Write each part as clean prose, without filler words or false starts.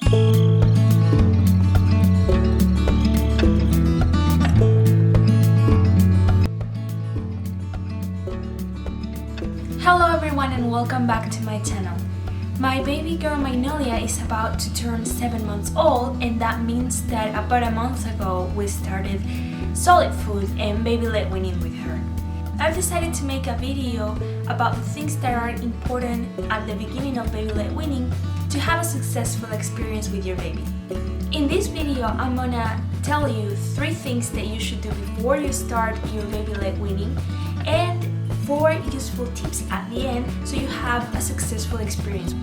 Hello everyone and welcome back to my channel. My baby girl Magnolia is about to turn 7 months old, and that means that about a month ago we started solid food and baby-led weaning with her. I've decided to make a video about the things that are important at the beginning of baby-led weaning to have a successful experience with your baby. In this video, I'm gonna tell you 3 things that you should do before you start your baby-led weaning and 4 useful tips at the end so you have a successful experience.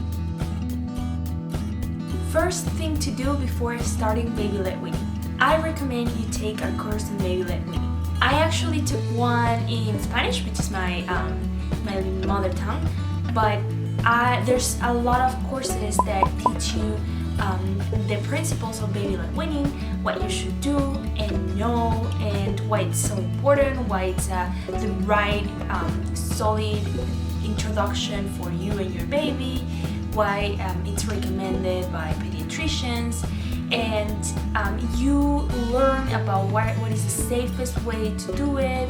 First thing to do before starting baby-led weaning. I recommend you take a course in baby-led weaning. I actually took one in Spanish, which is my mother tongue, but there's a lot of courses that teach you the principles of baby-led weaning, what you should do and know, and why it's so important, why it's the right solid introduction for you and your baby, why it's recommended by pediatricians, and you learn about what is the safest way to do it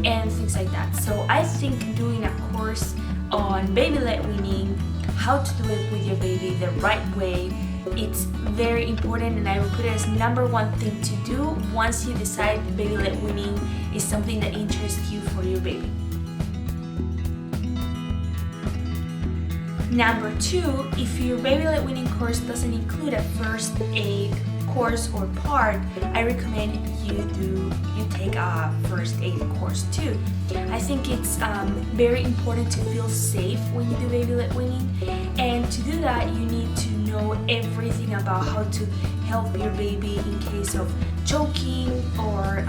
and things like that. So I think doing a course on baby-led weaning, how to do it with your baby the right way, it's very important, and I will put it as number 1 thing to do once you decide baby-led weaning is something that interests you for your baby. Number 2, if your baby-led weaning course doesn't include a first aid course or part, I recommend you take a first aid course too. I think it's very important to feel safe when you do baby-led weaning, and to do that you need to know everything about how to help your baby in case of choking or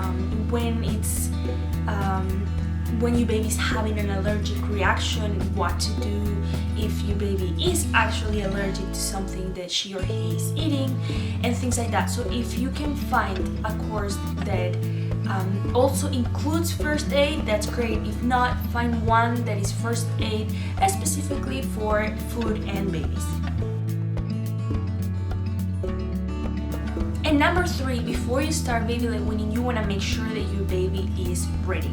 when your baby's having an allergic reaction, what to do if your baby is actually allergic to something that she or he is eating, and things like that. So if you can find a course that also includes first aid, that's great. If not, find one that is first aid specifically for food and babies. And number 3, before you start baby-led weaning, you want to make sure that your baby is ready.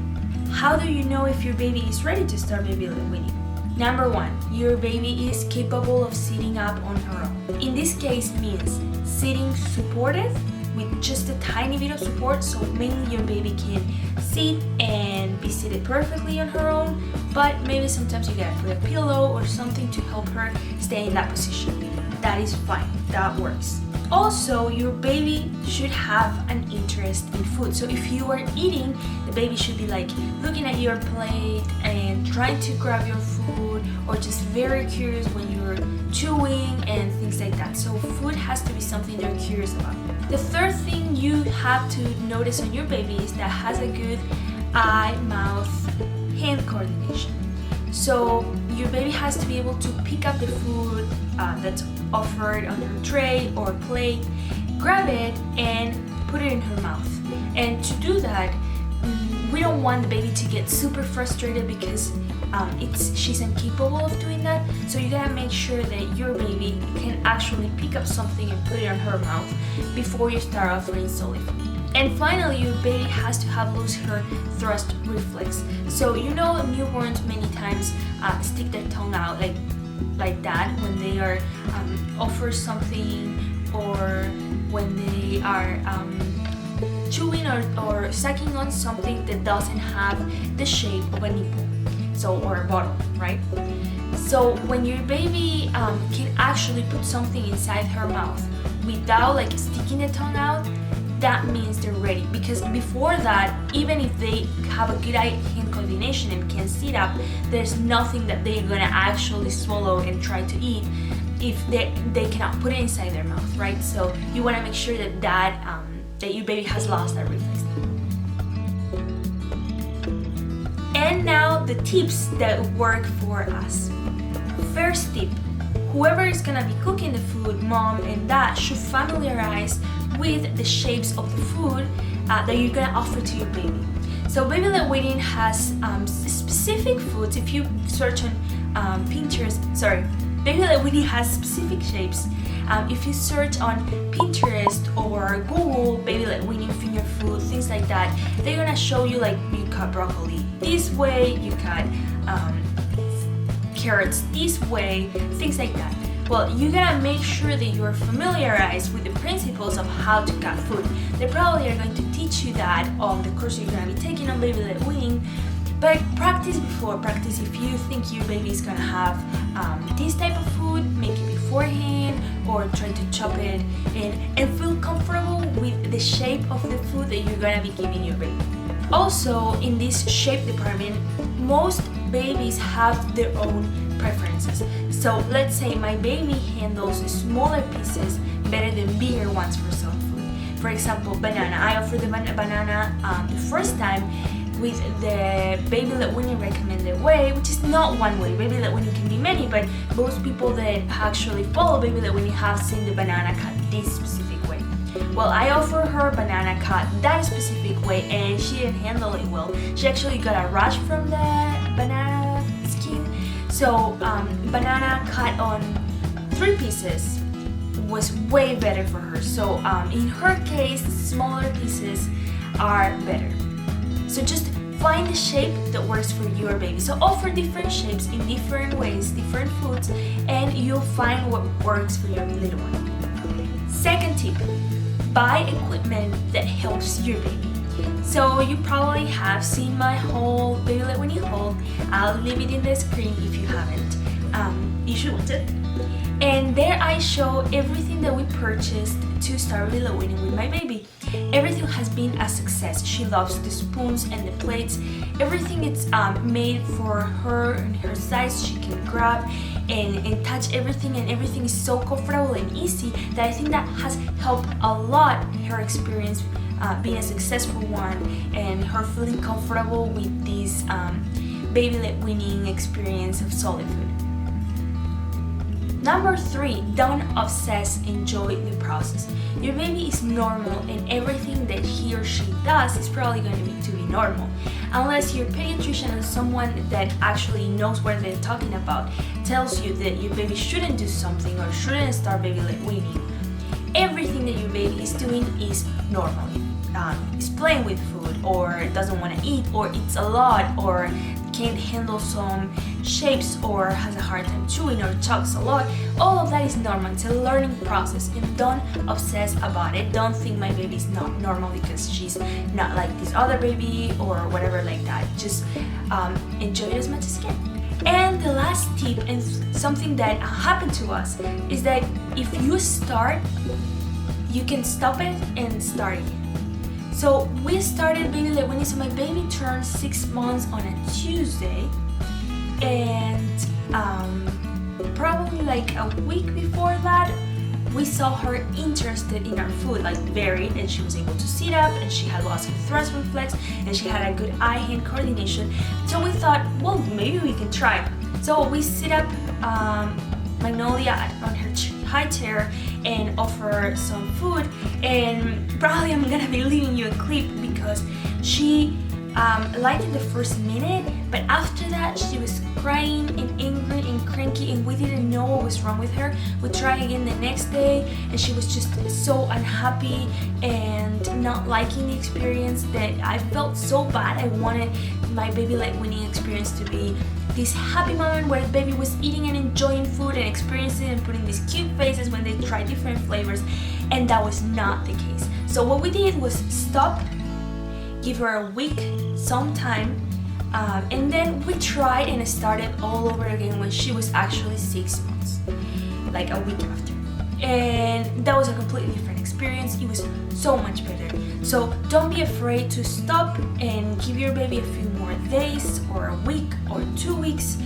How do you know if your baby is ready to start baby-led weaning? Number 1, your baby is capable of sitting up on her own. In this case means sitting supported with just a tiny bit of support, so mainly your baby can sit and be seated perfectly on her own, but maybe sometimes you gotta put a pillow or something to help her stay in that position. That is fine, that works. Also, your baby should have an interest in food. So if you are eating, the baby should be like looking at your plate and trying to grab your food, or just very curious when you're chewing and things like that. So food has to be something they're curious about. The third thing you have to notice on your baby is that has a good eye-mouth-hand coordination. So your baby has to be able to pick up the food that's offered on her tray or plate, grab it and put it in her mouth. And to do that, we don't want the baby to get super frustrated because she's incapable of doing that. So you gotta make sure that your baby can actually pick up something and put it on her mouth before you start offering solid food. And finally, your baby has to have loose her thrust reflex. So you know newborns many times stick their tongue out like that when they are offered something, or when they are chewing or sucking on something that doesn't have the shape of a nipple, or a bottle, right? So when your baby can actually put something inside her mouth without sticking the tongue out, that means they're ready. Because before that, even if they have a good eye-hand coordination and can sit up, there's nothing that they're gonna actually swallow and try to eat if they cannot put it inside their mouth, right? So you want to make sure that your baby has lost that reflex. And now the tips that work for us. First tip: whoever is gonna be cooking the food, mom and dad, should familiarize with the shapes of the food that you're gonna offer to your baby. So baby-led weaning has specific foods. If you search on Pinterest, baby-led weaning has specific shapes If you search on Pinterest or Google baby led weaning finger food, things like that, they're gonna show you like you cut broccoli this way, you cut carrots this way, things like that. Well, you gotta make sure that you're familiarized with the principles of how to cut food. They probably are going to teach you that on the course you're gonna be taking on baby led weaning. But practice before, practice if you think your baby is gonna have this type of food, make it beforehand or try to chop it in and feel comfortable with the shape of the food that you're gonna be giving your baby. Also, in this shape department, most babies have their own preferences. So let's say my baby handles smaller pieces better than bigger ones for some food. For example, banana. I offered the banana the first time with the baby led weaning recommended way, which is not one way. Baby led weaning can be many, but most people that actually follow baby led weaning have seen the banana cut this specific way. Well, I offered her banana cut that specific way and she didn't handle it well. She actually got a rash from the banana skin. So banana cut on 3 pieces was way better for her. So in her case, smaller pieces are better. So just find the shape that works for your baby. So offer different shapes in different ways, different foods, and you'll find what works for your little one. Second tip, buy equipment that helps your baby. So you probably have seen my whole baby led weaning haul. I'll leave it in the screen if you haven't. You should watch it. And there I show everything that we purchased to start baby led weaning with my baby. Everything has been a success. She loves the spoons and the plates. Everything is made for her and her size. She can grab and touch everything, and everything is so comfortable and easy that I think that has helped a lot her experience being a successful one and her feeling comfortable with this baby led weaning experience of solid food. Number 3, don't obsess, enjoy the process. Your baby is normal and everything that he or she does is probably going to be normal. Unless your pediatrician or someone that actually knows what they're talking about tells you that your baby shouldn't do something or shouldn't start baby led weaning. Everything that your baby is doing is normal. Is playing with food or doesn't want to eat or eats a lot or can't handle some shapes or has a hard time chewing or chokes a lot. All of that is normal. It's a learning process and don't obsess about it. Don't think my baby is not normal because she's not like this other baby or whatever like that. Just enjoy it as much as you can. And the last tip, and something that happened to us, is that if you start, you can stop it and start again. So we started baby led weaning. So my baby turned 6 months on a Tuesday, and probably like a week before that, we saw her interested in our food, like very, and she was able to sit up, and she had lots of thrust reflex, and she had a good eye-hand coordination. So we thought, well, maybe we can try. So we sit up Magnolia on her high chair and offer some food, and probably I'm gonna be leaving you a clip because she liked it the first minute, but after that she was crying and angry and cranky and we didn't know what was wrong with her. We tried again the next day and she was just so unhappy and not liking the experience that I felt so bad. I wanted my baby led weaning experience to be this happy moment where the baby was eating and enjoying food and experiencing and putting these cute faces when they try different flavors, and that was not the case. So what we did was stop, give her a week, some time, and then we tried and started all over again when she was actually 6 months, like a week after. And that was a completely different experience. It was so much better. So don't be afraid to stop and give your baby a few more days or a week or 2 weeks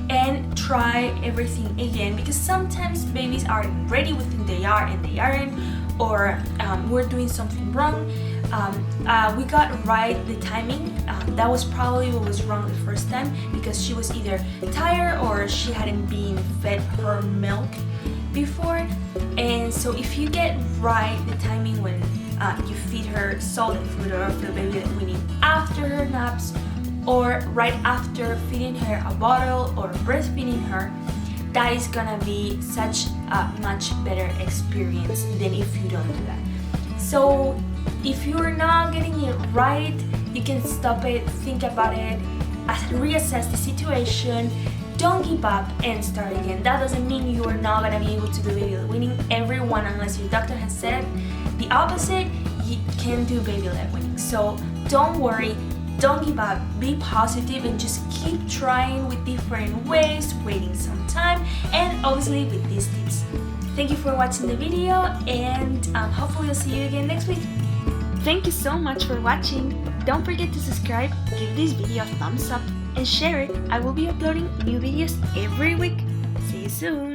and try everything again, because sometimes babies aren't ready, we think they are and they aren't, or we're doing something wrong. We got right the timing. That was probably what was wrong the first time, because she was either tired or she hadn't been fed her milk before. And so if you get right the timing when you feed her solid food or for the baby led weaning after her naps or right after feeding her a bottle or breastfeeding her, that is gonna be such a much better experience than if you don't do that. So if you're not getting it right, you can stop it, think about it, reassess the situation, don't give up and start again. That doesn't mean you are not gonna be able to do baby led weaning. Everyone, unless your doctor has said the opposite, you can do baby led weaning. So don't worry, don't give up, be positive and just keep trying with different ways, waiting some time, and obviously with these tips. Thank you for watching the video, and hopefully I'll see you again next week. Thank you so much for watching. Don't forget to subscribe, give this video a thumbs up, and share it. I will be uploading new videos every week. See you soon.